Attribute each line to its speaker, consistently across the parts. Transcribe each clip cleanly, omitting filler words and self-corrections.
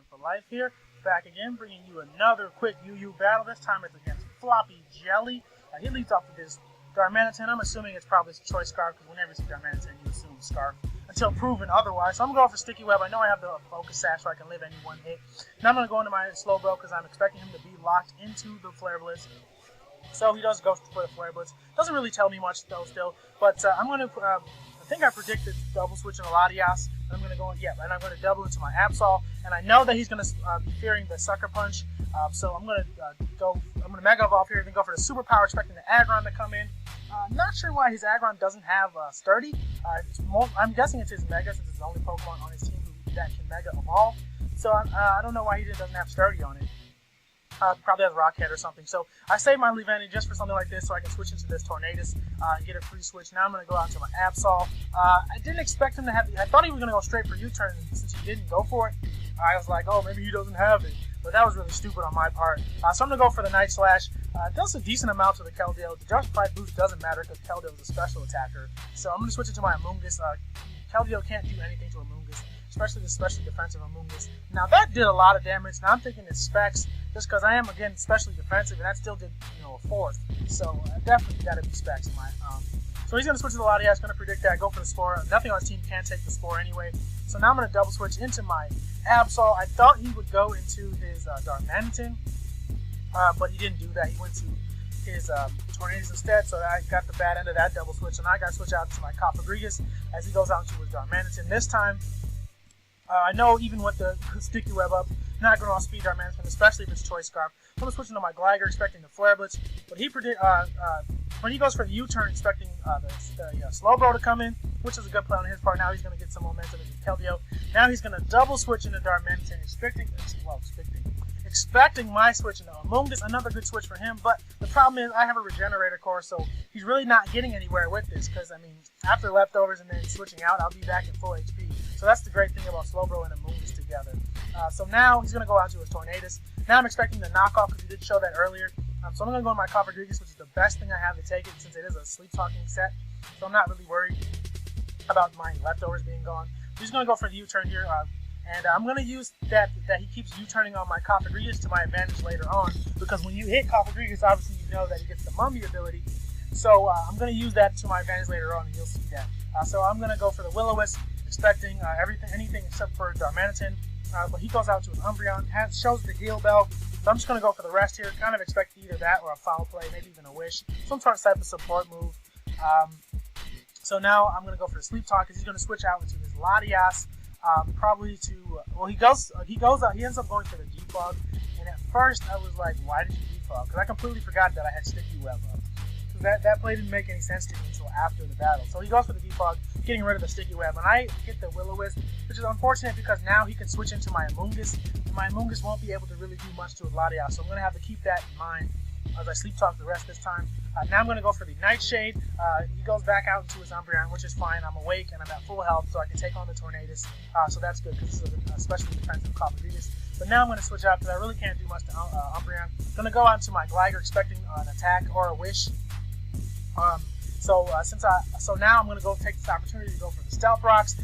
Speaker 1: for life here. Back again, bringing you another quick UU battle. This time it's against Floppy Jelly. He leads off with his Darmanitan. I'm assuming it's probably his choice scarf, because whenever you see Darmanitan, you assume scarf until proven otherwise. So I'm going to go for Sticky Web. I know I have the Focus Sash, so I can live any one hit. Now I'm going to go into my Slowbro, because I'm expecting him to be locked into the Flare Blitz. So he does go for the Flare Blitz. Doesn't really tell me much, though, still. But I'm going to, I think I predicted double switching a Latias. I'm going to go, and I'm going to double into my Absol. And I know that he's going to be fearing the Sucker Punch. So I'm going to Mega Evolve here, then go for the Superpower, expecting the Aggron to come in. Not sure why his Aggron doesn't have Sturdy. I'm guessing it's his Mega, since it's the only Pokemon on his team that can Mega Evolve. So I don't know why he doesn't have Sturdy on it. Probably has Rockhead or something. So I saved my Leavanny just for something like this, so I can switch into this Tornadus and get a free switch. Now I'm going to go out to my Absol. I didn't expect him to have. I thought he was going to go straight for U-turn, and since he didn't go for it, I was like, oh, maybe he doesn't have it. But that was really stupid on my part. So I'm going to go for the Night Slash. It does a decent amount to the Keldeo. The Justified boost doesn't matter because Keldeo is a special attacker. So I'm going to switch it to my Amoonguss. Keldeo can't do anything to Amoonguss, especially the specially defensive Amoonguss. Now that did a lot of damage. Now I'm thinking it's Specs, just because I am, again, specially defensive, and that still did, a fourth. So definitely got to be Specs in my. So he's going to switch to the Latias, going to predict that, go for the Spore. Nothing on his team can take the Spore anyway. So now I'm going to double switch into my Absol. I thought he would go into his Darmanitan, but he didn't do that. He went to his Tornadus instead, so I got the bad end of that double switch. And I got to switch out to my Cofagrigus as he goes out into his Darmanitan. This time, I know even with the Sticky Web up, not going to outspeed Darmanitan, especially if it's Choice Scarf. I'm going to switch into my Gligar, expecting the Flare Blitz. But he when he goes for the U-turn, expecting the Slowbro to come in, which is a good play on his part. Now he's going to get some momentum into Keldeo. Now he's going to double switch into Darmanitan, expecting my switch into Amoonguss. Another good switch for him, but the problem is I have a Regenerator Core, so he's really not getting anywhere with this, because, after leftovers and then switching out, I'll be back at full HP. So that's the great thing about Slowbro and Amoonguss together. So now he's going to go out to his Tornadus. Now I'm expecting the knockoff, because he did show that earlier. So I'm going to go in my Cofagrigus, which is the best thing I have to take it, since it is a Sleep Talking set. So I'm not really worried about my leftovers being gone. I'm just going to go for the U-turn here. And I'm going to use that he keeps U-turning on my Cofagrigus to my advantage later on, because when you hit Cofagrigus, obviously you know that he gets the Mummy ability. So I'm going to use that to my advantage later on, and you'll see that. So I'm going to go for the Will-O-Wisp, expecting anything except for Darmanitan. But he goes out to his Umbreon, shows the Heal Bell. So I'm just going to go for the rest here. Kind of expect either that or a Foul Play, maybe even a Wish. Some sort of type of support move. So now I'm going to go for the Sleep Talk, because he's going to switch out into his Latias. Probably to, he ends up going for the Defog. And at first I was like, why did you Defog? Because I completely forgot that I had Sticky Web up. Because that play didn't make any sense to me until after the battle. So he goes for the Defog, getting rid of the Sticky Web. And I get the Will-O-Wisp, which is unfortunate because now he can switch into my Amoonguss. And my Amoonguss won't be able to really do much to his Latias. So I'm going to have to keep that in mind as I Sleep Talk the rest this time. Now I'm going to go for the Nightshade. He goes back out into his Umbreon, which is fine. I'm awake and I'm at full health, so I can take on the Tornadus. So that's good, because this is a especially defensive Cofagrigus. But now I'm going to switch out, because I really can't do much to Umbreon. I'm going to go out to my Gligar, expecting an attack or a Wish. So now I'm going to go take this opportunity to go for the Stealth Rocks,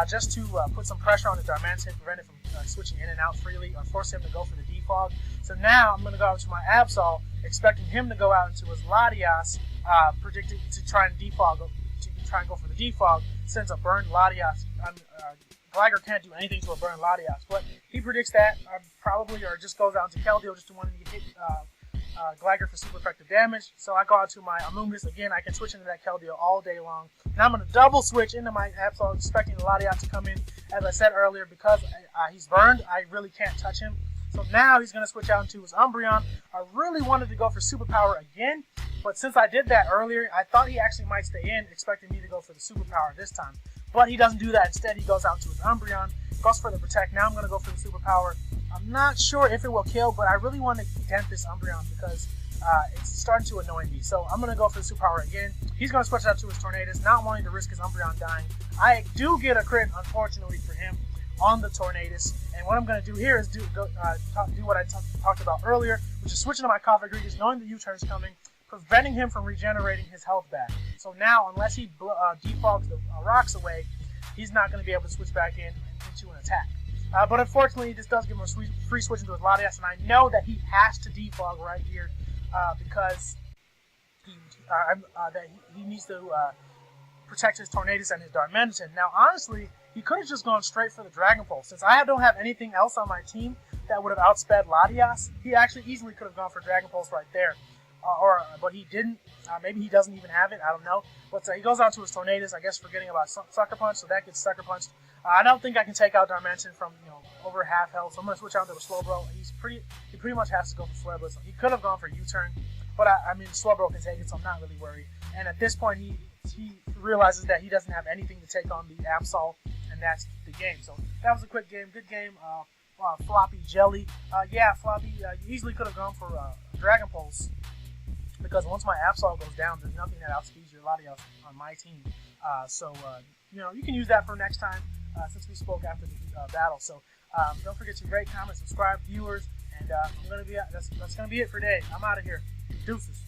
Speaker 1: just to put some pressure on the Darmanitan, prevent it from switching in and out freely, or force him to go for the Defog. So now I'm going to go out to my Absol, expecting him to go out into his Latias, predicting to try and go for the Defog, since a burned Latias, Gligar can't do anything to a burned Latias, but he predicts that probably, or just goes out into Keldeo just to want to hit Gligar for super effective damage. So I go out to my Amoonguss again. I can switch into that Keldeo all day long. Now I'm going to double switch into my Absol, expecting the Latias to come in. As I said earlier, because he's burned, I really can't touch him. So now he's going to switch out into his Umbreon. I really wanted to go for Superpower again, but since I did that earlier, I thought he actually might stay in, expecting me to go for the Superpower this time. But he doesn't do that. Instead, he goes out to his Umbreon, goes for the Protect. Now I'm going to go for the Superpower. I'm not sure if it will kill, but I really want to dent this Umbreon, because it's starting to annoy me. So I'm going to go for the Superpower again. He's going to switch out to his Tornadus, not wanting to risk his Umbreon dying. I do get a crit, unfortunately for him, on the Tornadus. And what I'm going to do here is do what I talked about earlier, which is switching to my Cofagrigus, knowing the U-turn's coming, preventing him from regenerating his health back. So now, unless he defogs the rocks away, he's not going to be able to switch back into an attack. But unfortunately, this does give him a free switch into his Latias, and I know that he has to defog right here because he needs to protect his Tornadus and his Darmanitan. Now, honestly, he could have just gone straight for the Dragon Pulse. Since I don't have anything else on my team that would have outsped Latias, he actually easily could have gone for Dragon Pulse right there. But he didn't. Maybe he doesn't even have it. I don't know. But he goes on to his Tornadus, I guess forgetting about Sucker Punch, so that gets Sucker Punched. I don't think I can take out Darmanitan from over half health, so I'm going to switch out to a Slowbro. He pretty much has to go for Flare Blitz. He could have gone for U-Turn, but I mean Slowbro can take it, so I'm not really worried. And at this point, he realizes that he doesn't have anything to take on the Absol, and that's the game. So that was a quick game. Good game. Floppy Jelly. Yeah, Floppy, you easily could have gone for Dragon Pulse, because once my Absol goes down, there's nothing that outspeeds your Latias on my team. So you can use that for next time, since we spoke after the battle. So don't forget to rate, comment, subscribe, viewers, and that's gonna be it for today. I'm out of here. Deuces.